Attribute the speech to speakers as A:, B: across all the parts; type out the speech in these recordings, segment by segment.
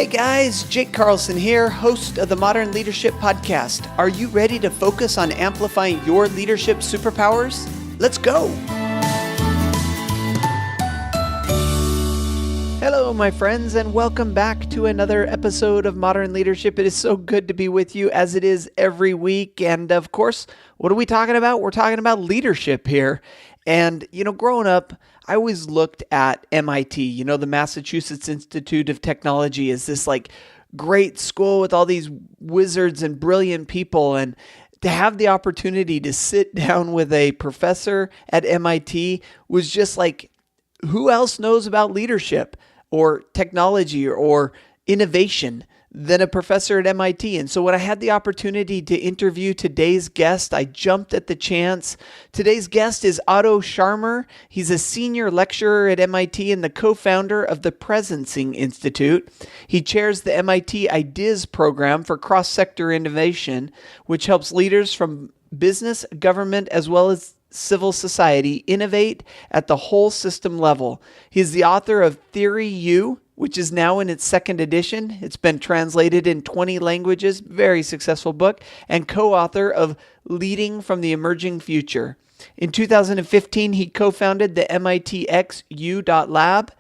A: Hey guys, Jake Carlson here, host of the Modern Leadership Podcast. Are you ready to focus on amplifying your leadership superpowers? Let's go! Hello, my friends, and welcome back to another episode of Modern Leadership. It is so good to be with you, as it is every week. And of course, what are we talking about? We're talking about leadership here. And, growing up, I always looked at MIT, the Massachusetts Institute of Technology, is this great school with all these wizards and brilliant people. And to have the opportunity to sit down with a professor at MIT was just who else knows about leadership or technology or innovation than a professor at MIT? And so when I had the opportunity to interview today's guest, I jumped at the chance. Today's guest is Otto Scharmer. He's a senior lecturer at MIT and the co-founder of the Presencing Institute. He chairs the MIT Ideas Program for cross-sector innovation, which helps leaders from business, government, as well as civil society innovate at the whole system level. He's the author of Theory U, which is now in its second edition. It's been translated in 20 languages, very successful book, and co-author of Leading from the Emerging Future. In 2015, he co-founded the MITx u.lab,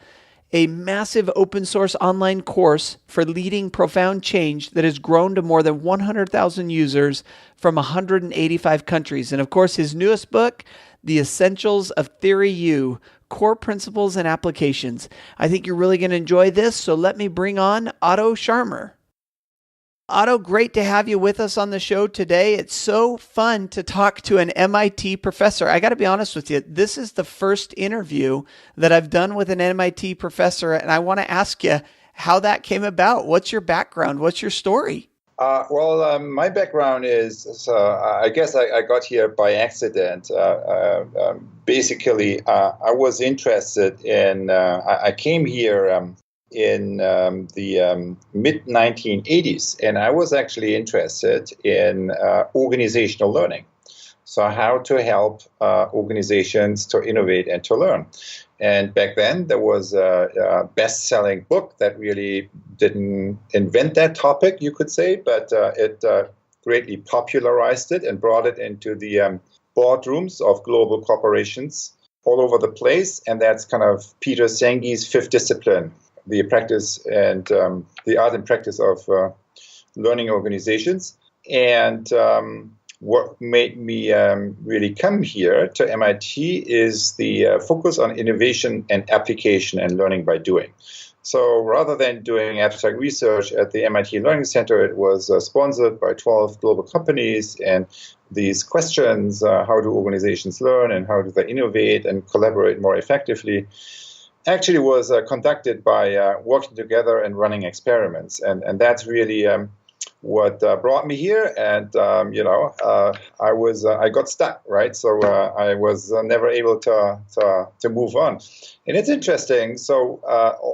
A: a massive open source online course for leading profound change that has grown to more than 100,000 users from 185 countries. And of course, his newest book, The Essentials of Theory U, Core Principles and Applications. I think you're really going to enjoy this, so let me bring on Otto Scharmer. Otto, great to have you with us on the show today. It's so fun to talk to an MIT professor. I got to be honest with you, this is the first interview that I've done with an MIT professor, and I want to ask you how that came about. What's your background? What's your story?
B: My background is, I guess I got here by accident. Basically, I was interested in, I came here in the mid-1980s, and I was actually interested in organizational learning. So how to help organizations to innovate and to learn. And back then, there was a best-selling book that really didn't invent that topic, you could say, but it greatly popularized it and brought it into the boardrooms of global corporations all over the place. And that's kind of Peter Senge's fifth discipline, the practice and the art and practice of learning organizations. And what made me really come here to MIT is the focus on innovation and application and learning by doing. So rather than doing abstract research at the MIT Learning Center, it was sponsored by 12 global companies. And these questions, how do organizations learn and how do they innovate and collaborate more effectively, actually was conducted by working together and running experiments. And that's really what brought me here. And, I got stuck, right? So I was never able to move on. And it's interesting. So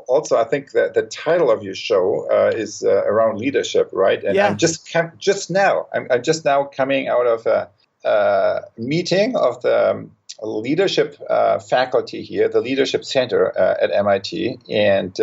B: also, I think that the title of your show is around leadership, right? And
A: yeah.
B: I'm just now coming out of a meeting of the leadership faculty here, the Leadership Center at MIT. And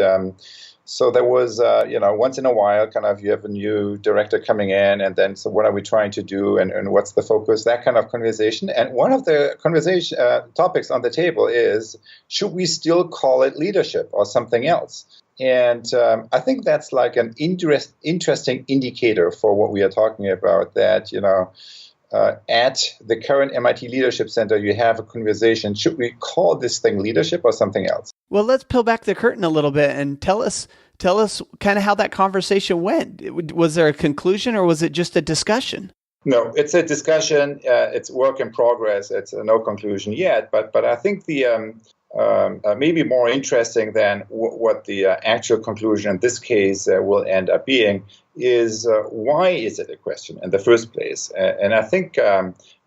B: so there was, once in a while, kind of you have a new director coming in, and then so what are we trying to do, and what's the focus, that kind of conversation. And one of the conversation topics on the table is, should we still call it leadership or something else? And I think that's like an interesting indicator for what we are talking about, that, at the current MIT Leadership Center, you have a conversation, should we call this thing leadership or something else?
A: Well, let's peel back the curtain a little bit and tell us kind of how that conversation went. Was there a conclusion or was it just a discussion?
B: No, it's a discussion. It's work in progress. It's no conclusion yet. But I think the maybe more interesting than what the actual conclusion in this case will end up being is why is it a question in the first place? And I think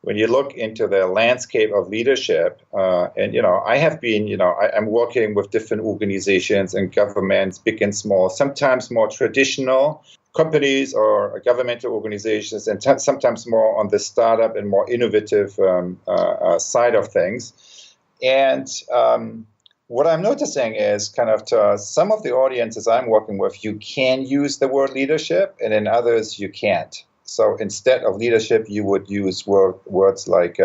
B: when you look into the landscape of leadership, I have been, I'm working with different organizations and governments, big and small, sometimes more traditional companies or governmental organizations, and sometimes more on the startup and more innovative side of things. And what I'm noticing is kind of to some of the audiences I'm working with, you can use the word leadership, and in others you can't. So instead of leadership, you would use words like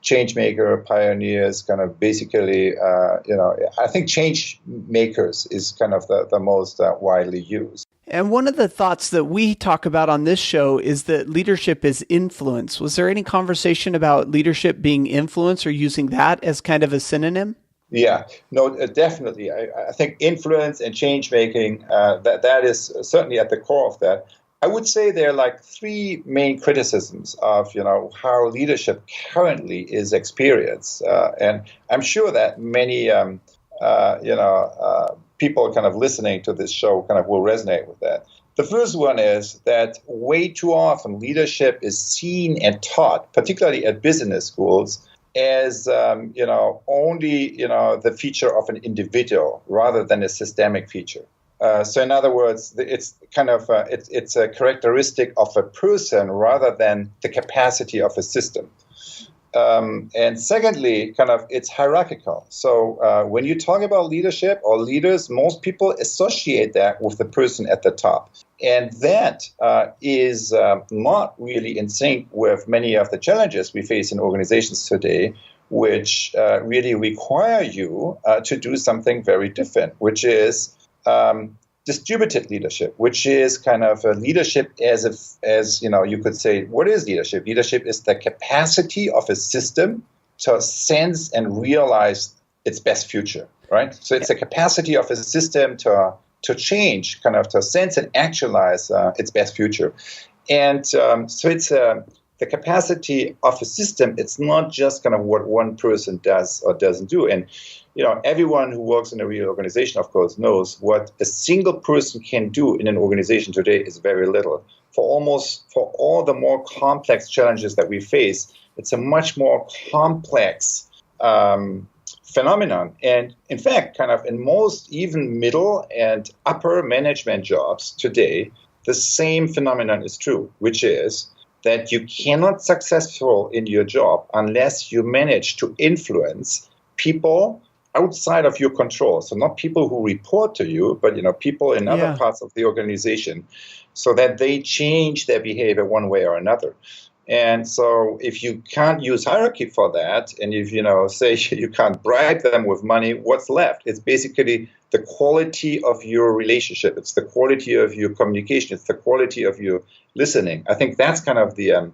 B: change maker, pioneers, kind of basically, I think change makers is kind of the most widely used.
A: And one of the thoughts that we talk about on this show is that leadership is influence. Was there any conversation about leadership being influence or using that as kind of a synonym?
B: Yeah, no, definitely. I think influence and change making, that is certainly at the core of that. I would say there are like three main criticisms of how leadership currently is experienced, and I'm sure that many people kind of listening to this show kind of will resonate with that. The first one is that way too often leadership is seen and taught, particularly at business schools, as only the feature of an individual rather than a systemic feature. So in other words, it's kind of it's a characteristic of a person rather than the capacity of a system. And secondly, kind of it's hierarchical. So when you talk about leadership or leaders, most people associate that with the person at the top. And that is not really in sync with many of the challenges we face in organizations today, which really require you to do something very different, which is distributed leadership, which is kind of a leadership as you could say, what is leadership? Leadership is the capacity of a system to sense and realize its best future, right? So it's the capacity of a system to change, kind of to sense and actualize its best future. And so it's the capacity of a system. It's not just kind of what one person does or doesn't do. And everyone who works in a real organization, of course, knows what a single person can do in an organization today is very little. For all the more complex challenges that we face, it's a much more complex phenomenon. And in fact, kind of in most even middle and upper management jobs today, the same phenomenon is true, which is that you cannot successful in your job unless you manage to influence people outside of your control. So not people who report to you, but people in other parts of the organization, so that they change their behavior one way or another. And so if you can't use hierarchy for that, and if say you can't bribe them with money, what's left? It's basically the quality of your relationship. It's the quality of your communication. It's the quality of your listening. I think that's kind of the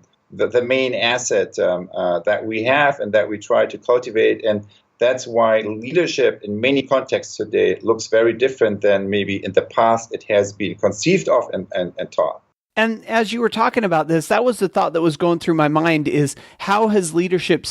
B: main asset that we have and that we try to cultivate. And that's why leadership in many contexts today looks very different than maybe in the past it has been conceived of and taught.
A: And as you were talking about this, that was the thought that was going through my mind is how has leadership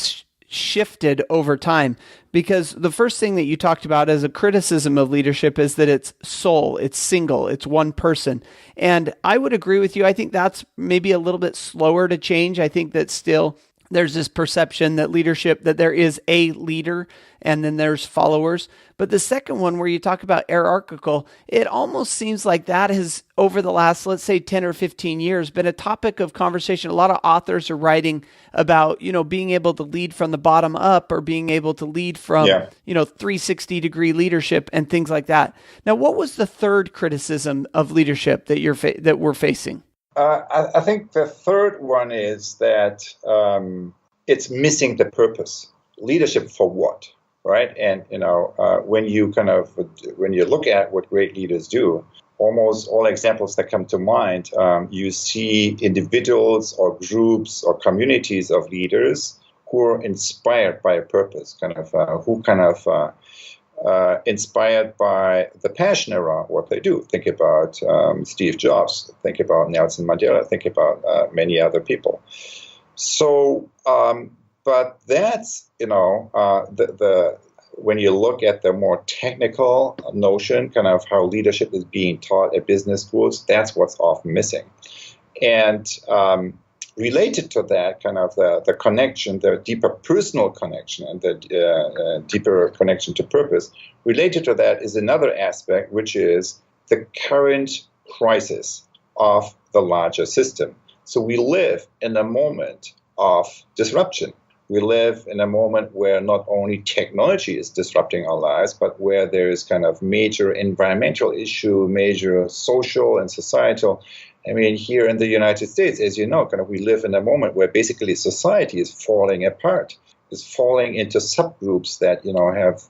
A: shifted over time? Because the first thing that you talked about as a criticism of leadership is that it's sole, it's single, it's one person. And I would agree with you. I think that's maybe a little bit slower to change. I think that still there's this perception that leadership, that there is a leader and then there's followers. But the second one where you talk about hierarchical, it almost seems like that has over the last, let's say 10 or 15 years, been a topic of conversation. A lot of authors are writing about, being able to lead from the bottom up or being able to lead from, 360-degree leadership and things like that. Now, what was the third criticism of leadership that that we're facing?
B: I think the third one is that it's missing the purpose. Leadership for what, right? And when you look at what great leaders do, almost all examples that come to mind, you see individuals or groups or communities of leaders who are inspired by a purpose, inspired by the passion around what they do. Think about Steve Jobs, think about Nelson Mandela, think about many other people. So, but that's, when you look at the more technical notion, kind of how leadership is being taught at business schools, that's what's often missing. And related to that, kind of the connection, the deeper personal connection and the deeper connection to purpose, related to that is another aspect, which is the current crisis of the larger system. So we live in a moment of disruption. we live in a moment where not only technology is disrupting our lives, but where there is kind of major environmental issue, major social and societal. I mean, here in the United States, as you know, kind of we live in a moment where basically society is falling apart, is falling into subgroups that, have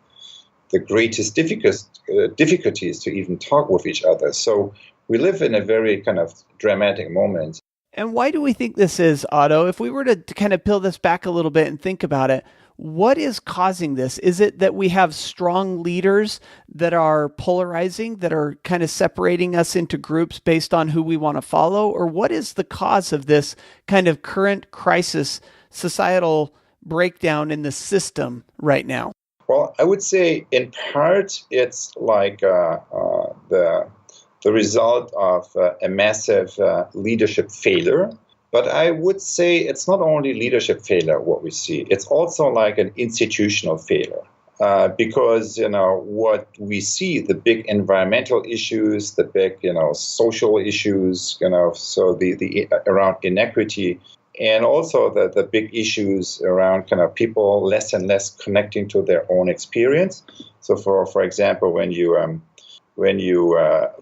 B: the greatest difficulties to even talk with each other. So we live in a very kind of dramatic moment.
A: And why do we think this is, Otto? If we were to kind of peel this back a little bit and think about it, what is causing this? Is it that we have strong leaders that are polarizing, that are kind of separating us into groups based on who we want to follow? Or what is the cause of this kind of current crisis, societal breakdown in the system right now?
B: Well, I would say in part it's like the result of a massive leadership failure. But I would say it's not only leadership failure what we see, it's also like an institutional failure. Because, what we see, the big environmental issues, the big, social issues, so the around inequity, and also the big issues around kind of people less and less connecting to their own experience. So for example, when you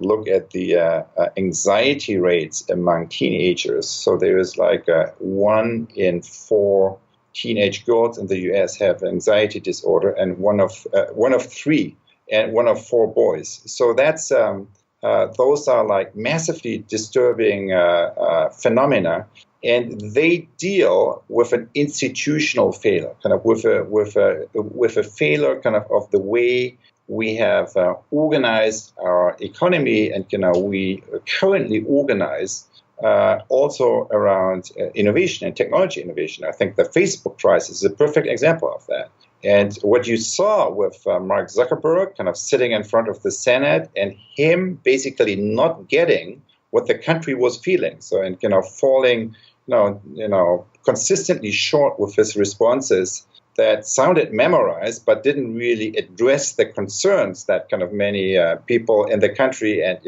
B: look at the anxiety rates among teenagers, so there is like 1 in 4 teenage girls in the U.S. have anxiety disorder, and one of 3 and 1 of 4 boys. So that's those are like massively disturbing phenomena, and they deal with an institutional failure, kind of with a failure kind of the way we have organized our economy, and we currently organize also around innovation and technology innovation. I think the Facebook crisis is a perfect example of that. And what you saw with Mark Zuckerberg kind of sitting in front of the Senate and him basically not getting what the country was feeling. So, and falling, consistently short with his responses that sounded memorized, but didn't really address the concerns that kind of many people in the country and,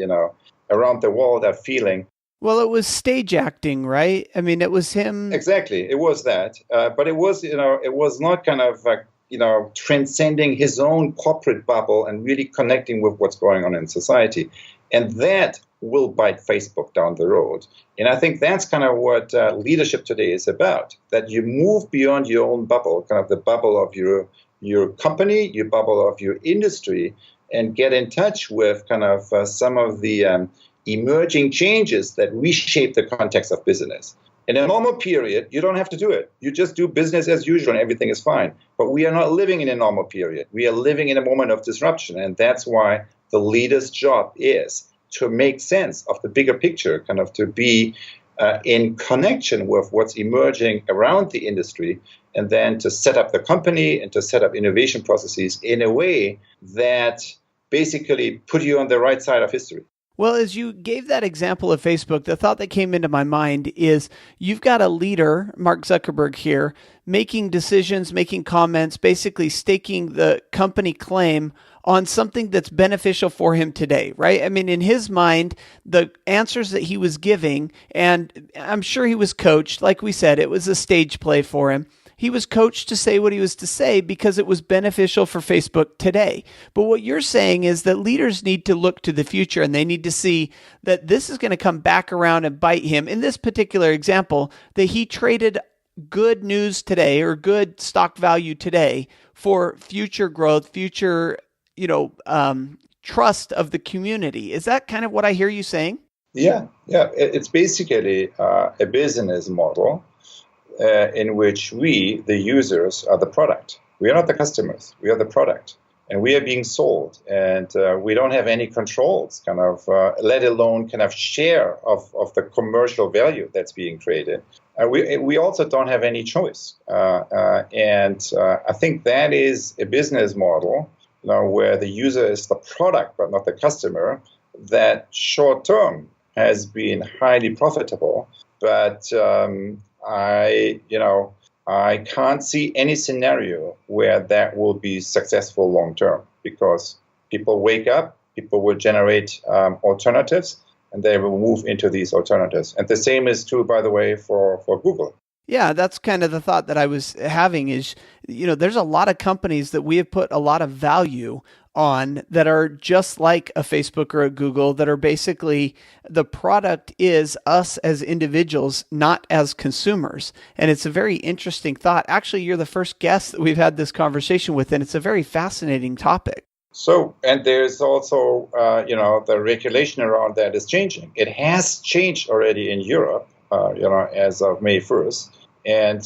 B: around the world are feeling.
A: Well, it was stage acting, right? I mean, it was him.
B: Exactly. It was that. But it was, it was not kind of, transcending his own corporate bubble and really connecting with what's going on in society. And that will bite Facebook down the road. And I think that's kind of what leadership today is about, that you move beyond your own bubble, kind of the bubble of your company, your bubble of your industry, and get in touch with kind of some of the emerging changes that reshape the context of business. In a normal period, you don't have to do it. You just do business as usual and everything is fine. But we are not living in a normal period. We are living in a moment of disruption. And that's why the leader's job is to make sense of the bigger picture, kind of to be in connection with what's emerging around the industry, and then to set up the company and to set up innovation processes in a way that basically put you on the right side of history.
A: Well, as you gave that example of Facebook, the thought that came into my mind is you've got a leader, Mark Zuckerberg here, making decisions, making comments, basically staking the company claim on something that's beneficial for him today, right? I mean, in his mind, the answers that he was giving, and I'm sure he was coached, like we said, it was a stage play for him. He was coached to say what he was to say because it was beneficial for Facebook today. But what you're saying is that leaders need to look to the future, and they need to see that this is going to come back around and bite him. In this particular example, that he traded good news today or good stock value today for future growth, future, trust of the community. Is that kind of what I hear you saying?
B: Yeah. It's basically a business model in which we, the users, are the product. We are not the customers. We are the product. And we are being sold. And we don't have any controls, kind of, let alone kind of share of the commercial value that's being created. We also don't have any choice. And I think that is a business model where the user is the product but not the customer, that short term has been highly profitable. But I can't see any scenario where that will be successful long term, because people wake up, people will generate alternatives, and they will move into these alternatives. And the same is true, by the way, for Google.
A: Yeah, that's kind of the thought that I was having is, there's a lot of companies that we have put a lot of value on that are just like a Facebook or a Google that are basically the product is us as individuals, not as consumers. And it's a very interesting thought. Actually, you're the first guest that we've had this conversation with, and it's a very fascinating topic.
B: So, and there's also, the regulation around that is changing. It has changed already in Europe, as of May 1st, and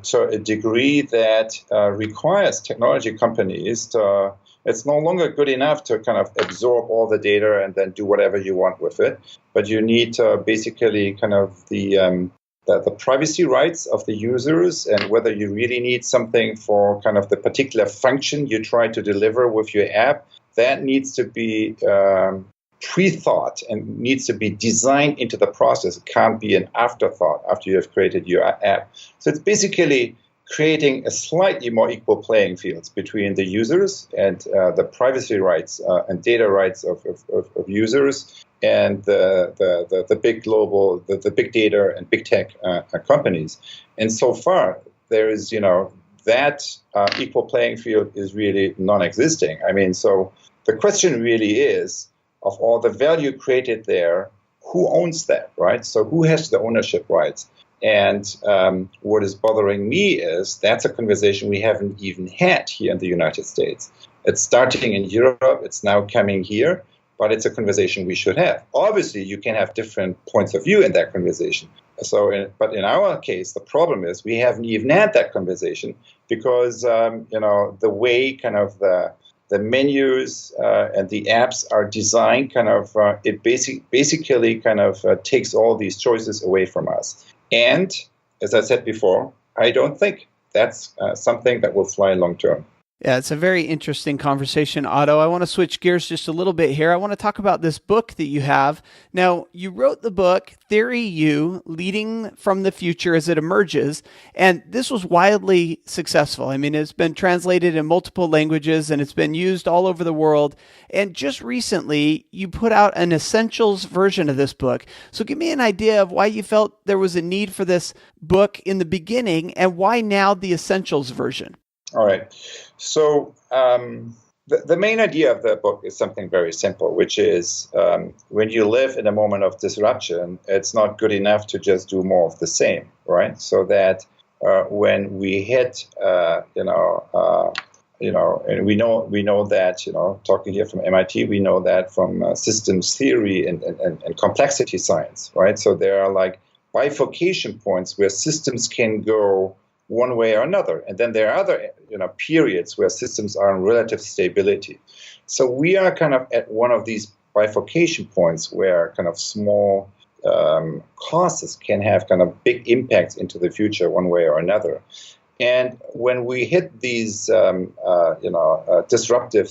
B: to a degree that requires technology companies to. It's no longer good enough to kind of absorb all the data and then do whatever you want with it, but you need to basically kind of the privacy rights of the users and whether you really need something for kind of the particular function you try to deliver with your app, that needs to be pre-thought and needs to be designed into the process. It can't be an afterthought after you have created your app. So it's basically creating a slightly more equal playing fields between the users and the privacy rights and data rights of users and the big global, the big data and big tech companies. And so far, there is, that equal playing field is really non-existing. I mean, so the question really is, of all the value created there, who owns that, right? So who has the ownership rights? And what is bothering me is that's a conversation we haven't even had here in the United States. It's starting in Europe. It's now coming here. But it's a conversation we should have. Obviously, you can have different points of view in that conversation. But in our case, the problem is we haven't even had that conversation because, the way kind of the menus and the apps are designed kind of, it basically kind of takes all these choices away from us. And as I said before, I don't think that's something that will fly long term.
A: Yeah, it's a very interesting conversation, Otto. I want to switch gears just a little bit here. I want to talk about this book that you have. Now, you wrote the book, Theory U, Leading from the Future as It Emerges, and this was wildly successful. I mean, it's been translated in multiple languages, and it's been used all over the world. And just recently, you put out an essentials version of this book. So give me an idea of why you felt there was a need for this book in the beginning, and why now the essentials version.
B: All right. So the main idea of the book is something very simple, which is when you live in a moment of disruption, it's not good enough to just do more of the same, right? So that when we hit, and we know that, talking here from MIT, we know that from systems theory and complexity science, right? So there are like bifurcation points where systems can go one way or another. And then there are other periods where systems are in relative stability. So we are kind of at one of these bifurcation points where kind of small causes can have kind of big impacts into the future one way or another. And when we hit these disruptive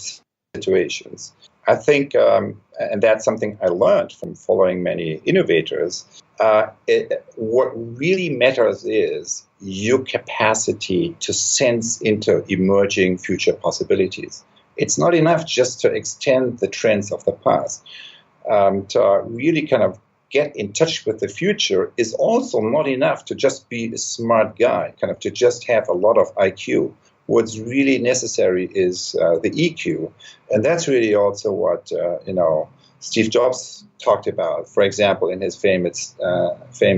B: situations, I think, and that's something I learned from following many innovators, what really matters is your capacity to sense into emerging future possibilities. It's not enough just to extend the trends of the past. To really kind of get in touch with the future is also not enough to just be a smart guy, kind of to just have a lot of IQ. What's really necessary is the EQ. And that's really also what, Steve Jobs talked about, for example, in his famous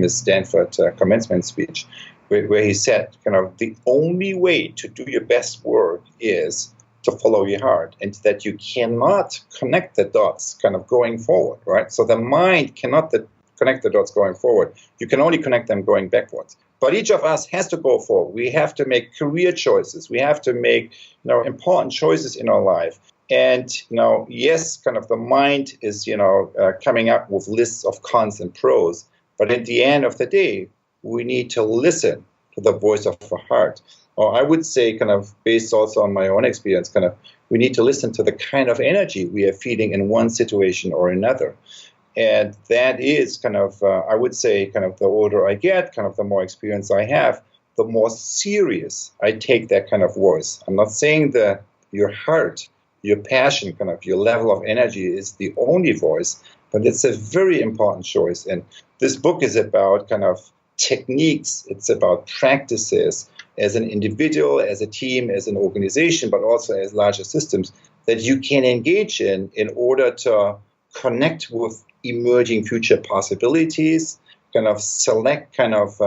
B: Stanford commencement speech, where he said, kind of, the only way to do your best work is to follow your heart, and that you cannot connect the dots kind of going forward, right? So the mind cannot connect the dots going forward. You can only connect them going backwards. But each of us has to go forward. We have to make career choices. We have to make, important choices in our life. And, yes, kind of the mind is, coming up with lists of cons and pros. But at the end of the day, we need to listen to the voice of the heart. Or I would say, kind of based also on my own experience, kind of we need to listen to the kind of energy we are feeling in one situation or another. And that is kind of, I would say, kind of the older I get, kind of the more experience I have, the more serious I take that kind of voice. I'm not saying that your heart, your passion, kind of your level of energy is the only voice, but it's a very important choice. And this book is about kind of techniques, it's about practices as an individual, as a team, as an organization, but also as larger systems that you can engage in order to connect with emerging future possibilities, kind of select kind of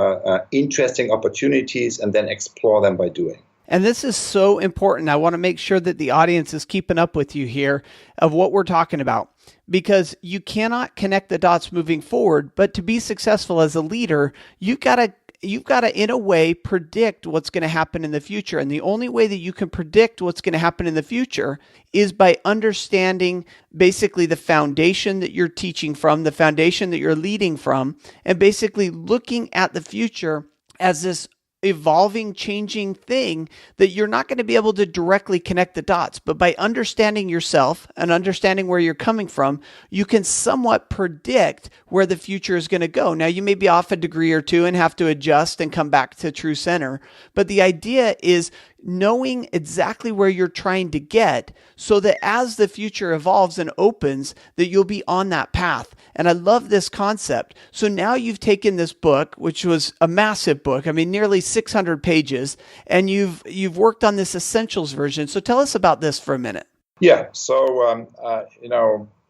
B: interesting opportunities, and then explore them by doing.
A: And this is so important. I want to make sure that the audience is keeping up with you here of what we're talking about, because you cannot connect the dots moving forward. But to be successful as a leader, you've got to, in a way, predict what's going to happen in the future. And the only way that you can predict what's going to happen in the future is by understanding basically the foundation that you're teaching from, the foundation that you're leading from, and basically looking at the future as this evolving, changing thing that you're not going to be able to directly connect the dots. But by understanding yourself and understanding where you're coming from, you can somewhat predict where the future is going to go. Now, you may be off a degree or two and have to adjust and come back to true center. But the idea is knowing exactly where you're trying to get so that as the future evolves and opens, that you'll be on that path. And I love this concept. So now you've taken this book, which was a massive book, I mean, nearly 600 pages, and you've worked on this essentials version. So tell us about this for a minute.
B: Yeah. So,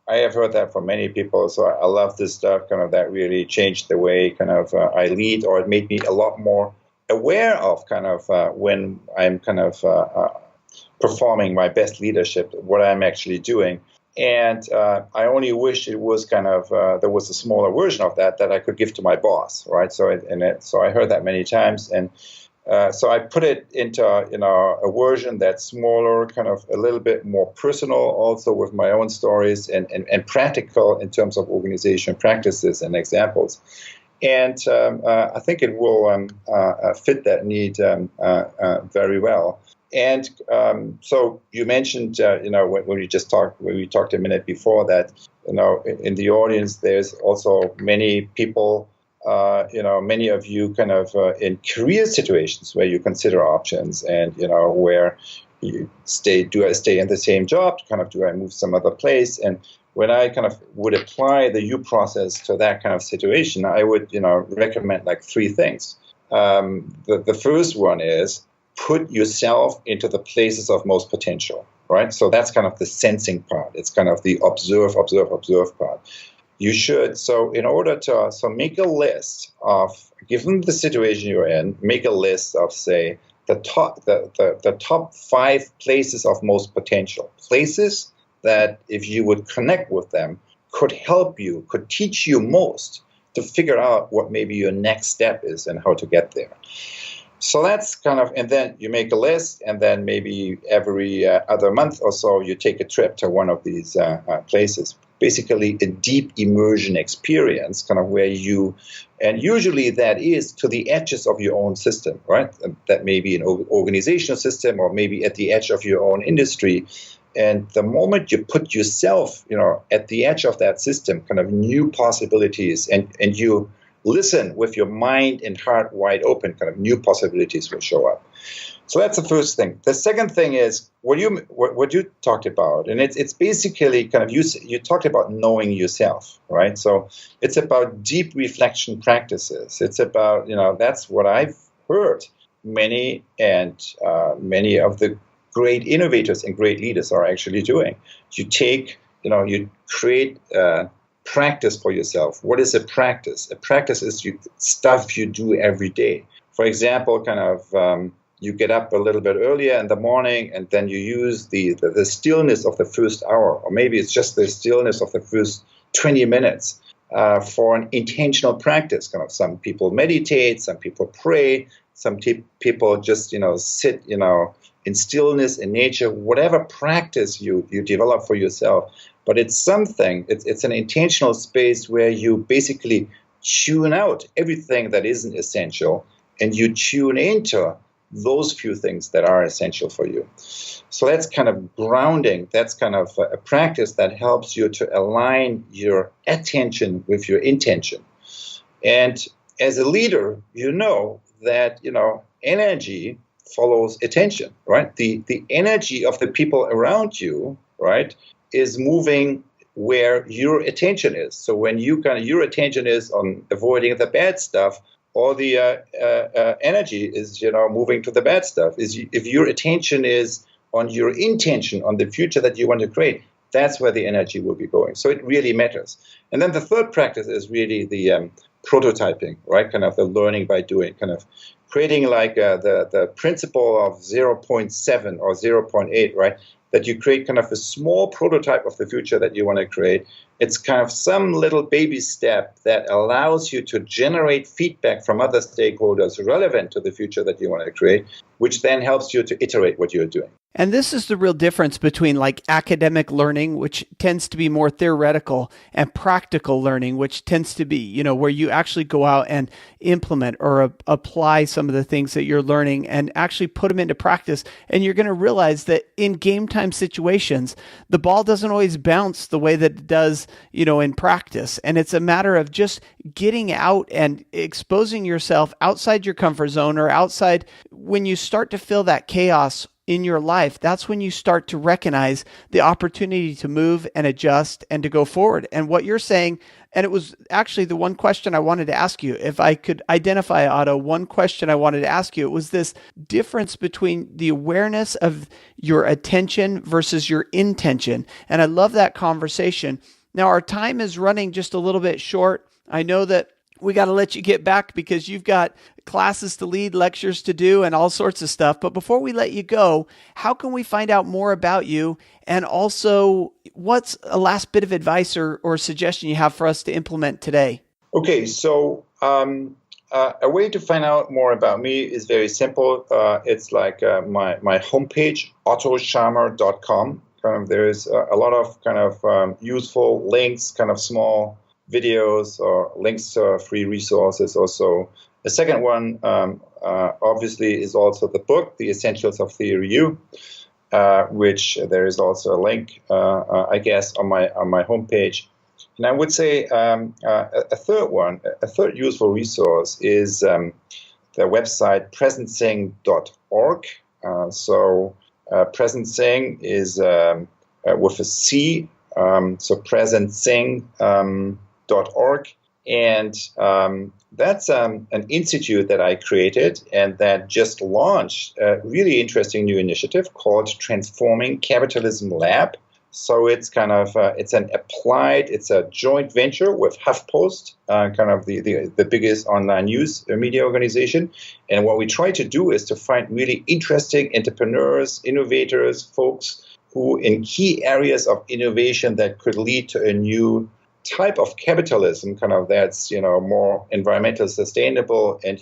B: I have heard that from many people. So I love this stuff, kind of that really changed the way kind of I lead, or it made me a lot more aware of kind of when I'm kind of performing my best leadership, what I'm actually doing. And I only wish it was kind of there was a smaller version of that I could give to my boss, right? So I heard that many times, and so I put it into a version that's smaller, kind of a little bit more personal, also with my own stories and practical in terms of organization practices and examples. And I think it will fit that need very well. And so you mentioned, when we talked a minute before that, in the audience, there's also many people, many of you kind of in career situations where you consider options and, where you do I stay in the same job? Kind of, do I move some other place? And when I kind of would apply the U process to that kind of situation, I would, recommend like three things. The first one is put yourself into the places of most potential, right? So that's kind of the sensing part. It's kind of the observe part. You should, so in order to, make a list of, given the situation you're in, make a list of, say, the top 5 places of most potential. Places that if you would connect with them could help you, could teach you most to figure out what maybe your next step is and how to get there. So that's kind of, and then you make a list, and then maybe every other month or so you take a trip to one of these places. Basically a deep immersion experience, kind of where you, and usually that is to the edges of your own system, right? That may be an organizational system, or maybe at the edge of your own industry. And the moment you put yourself, at the edge of that system, kind of new possibilities, and you listen with your mind and heart wide open, kind of new possibilities will show up. So that's the first thing. The second thing is what you talked about, and it's basically kind of you talked about knowing yourself, right? So it's about deep reflection practices. It's about that's what I've heard many of the great innovators and great leaders are actually doing. You take you create practice for yourself. What is a practice? A practice is stuff you do every day. For example, kind of you get up a little bit earlier in the morning, and then you use the stillness of the first hour, or maybe it's just the stillness of the first 20 minutes for an intentional practice. Kind of, some people meditate, some people pray, some people just sit in stillness in nature. Whatever practice you develop for yourself, but it's something. It's an intentional space where you basically tune out everything that isn't essential, and you tune into those few things that are essential for you. So that's kind of grounding. That's kind of a practice that helps you to align your attention with your intention. And as a leader, that, energy follows attention, right? The energy of the people around you, right, is moving where your attention is. So when your attention is on avoiding the bad stuff, all the energy is, moving to the bad stuff. If your attention is on your intention, on the future that you want to create, that's where the energy will be going. So it really matters. And then the third practice is really the prototyping, right? Kind of the learning by doing, kind of creating like the principle of 0.7 or 0.8, right? That you create kind of a small prototype of the future that you want to create. It's kind of some little baby step that allows you to generate feedback from other stakeholders relevant to the future that you want to create, which then helps you to iterate what you're doing.
A: And this is the real difference between like academic learning, which tends to be more theoretical, and practical learning, which tends to be, where you actually go out and implement or apply some of the things that you're learning and actually put them into practice. And you're going to realize that in game time situations, the ball doesn't always bounce the way that it does, in practice. And it's a matter of just getting out and exposing yourself outside your comfort zone or outside. When you start to feel that chaos in your life, that's when you start to recognize the opportunity to move and adjust and to go forward. And what you're saying, and it was actually the one question I wanted to ask you, if I could identify, Otto, one question I wanted to ask you, it was this difference between the awareness of your attention versus your intention. And I love that conversation. Now, our time is running just a little bit short. I know that we got to let you get back because you've got classes to lead, lectures to do, and all sorts of stuff. But before we let you go, how can we find out more about you? And also, what's a last bit of advice or suggestion you have for us to implement today?
B: Okay, so a way to find out more about me is very simple. It's like my homepage, ottoscharmer.com. There's a lot of useful links, small videos or links to free resources also. The second one, obviously, is also the book, The Essentials of Theory U, which there is also a link, I guess, on my homepage. And I would say a third useful resource is the website presentsing.org. Presentsing is with a C, so presentsing.org. And that's an institute that I created and that just launched a really interesting new initiative called Transforming Capitalism Lab. So it's it's a joint venture with HuffPost, the biggest online news media organization. And what we try to do is to find really interesting entrepreneurs, innovators, folks who in key areas of innovation that could lead to a new type of capitalism, that's more environmentally sustainable and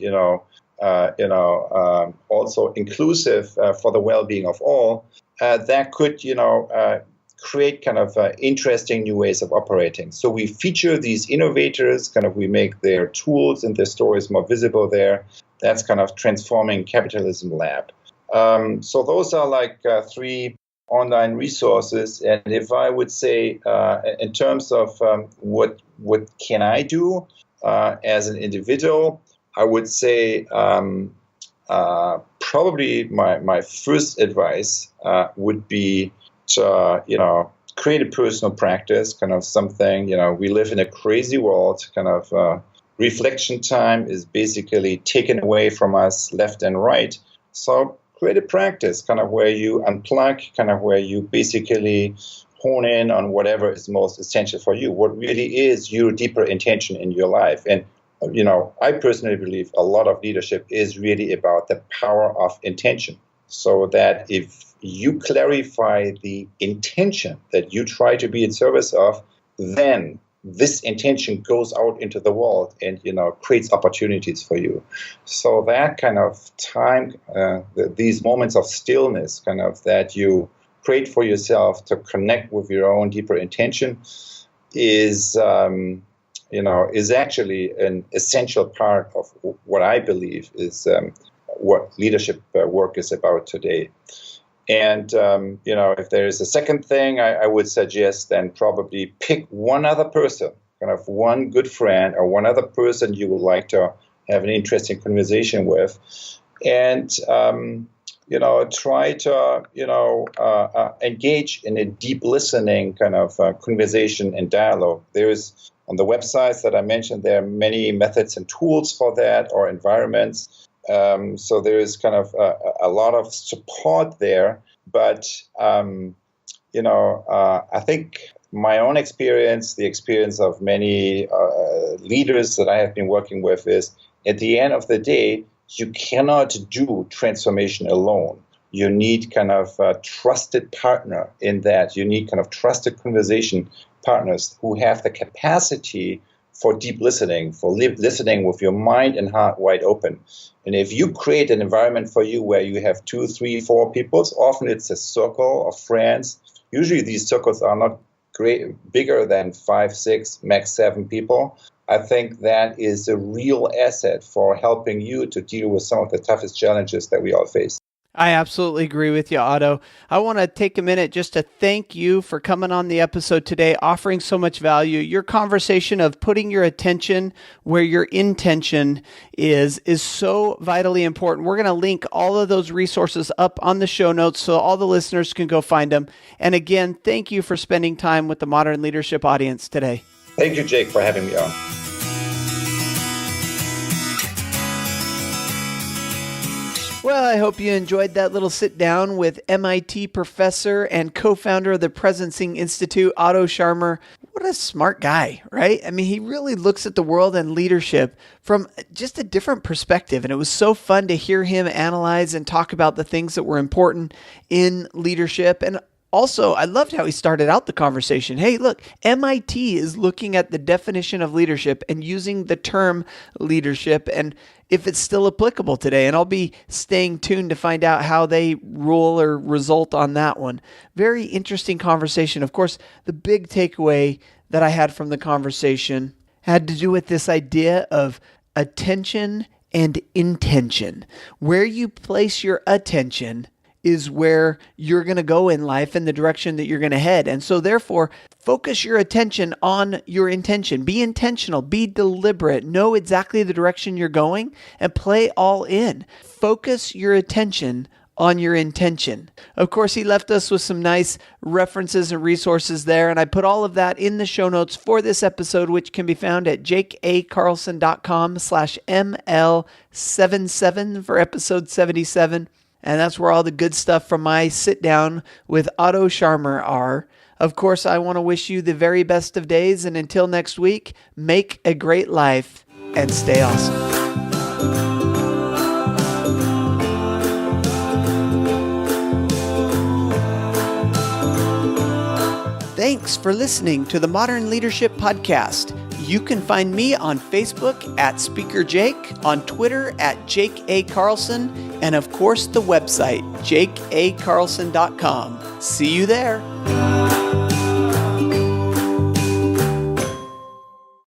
B: also inclusive for the well-being of all. That could create interesting new ways of operating. So we feature these innovators, we make their tools and their stories more visible there. That's Transforming Capitalism Lab. So those are like three online resources. And if I would say in terms of what can I do as an individual, I would say probably my first advice would be to create a personal practice, something, we live in a crazy world, reflection time is basically taken away from us left and right. So create a practice where you unplug, where you basically hone in on whatever is most essential for you, what really is your deeper intention in your life. And, I personally believe a lot of leadership is really about the power of intention. So that if you clarify the intention that you try to be in service of, then this intention goes out into the world and, creates opportunities for you. So that time, these moments of stillness, that you create for yourself to connect with your own deeper intention is actually an essential part of what I believe is what leadership work is about today. And, if there is a second thing, I would suggest then probably pick one other person, one good friend or one other person you would like to have an interesting conversation with. And try to, engage in a deep listening kind of conversation and dialogue. There's on the websites that I mentioned, there are many methods and tools for that, or environments. So there is kind of a lot of support there. But, I think my own experience, the experience of many leaders that I have been working with, is at the end of the day, you cannot do transformation alone. You need kind of a trusted partner in that. You need kind of trusted conversation partners who have the capacity for deep listening, for listening with your mind and heart wide open. And if you create an environment for you where you have 2, 3, 4 people, often it's a circle of friends. Usually these circles are not bigger than 5, 6, max 7 people. I think that is a real asset for helping you to deal with some of the toughest challenges that we all face.
A: I absolutely agree with you, Otto. I want to take a minute just to thank you for coming on the episode today, offering so much value. Your conversation of putting your attention where your intention is so vitally important. We're going to link all of those resources up on the show notes so all the listeners can go find them. And again, thank you for spending time with the Modern Leadership audience today.
B: Thank you, Jake, for having me on.
A: Well, I hope you enjoyed that little sit down with MIT professor and co-founder of the Presencing Institute, Otto Scharmer. What a smart guy, right? I mean, he really looks at the world and leadership from just a different perspective. And it was so fun to hear him analyze and talk about the things that were important in leadership. And also, I loved how he started out the conversation. Hey, look, MIT is looking at the definition of leadership and using the term leadership and if it's still applicable today. And I'll be staying tuned to find out how they rule or result on that one. Very interesting conversation. Of course, the big takeaway that I had from the conversation had to do with this idea of attention and intention. Where you place your attention is where you're going to go in life and the direction that you're going to head. And so therefore, focus your attention on your intention. Be intentional, be deliberate, know exactly the direction you're going and play all in. Focus your attention on your intention. Of course, he left us with some nice references and resources there, and I put all of that in the show notes for this episode, which can be found at jakeacarlson.com/ML77 for episode 77. And that's where all the good stuff from my sit down with Otto Scharmer are. Of course, I want to wish you the very best of days. And until next week, make a great life and stay awesome. Thanks for listening to the Modern Leadership Podcast. You can find me on Facebook at Speaker Jake, on Twitter at Jake A. Carlson, and of course the website, jakeacarlson.com. See you there.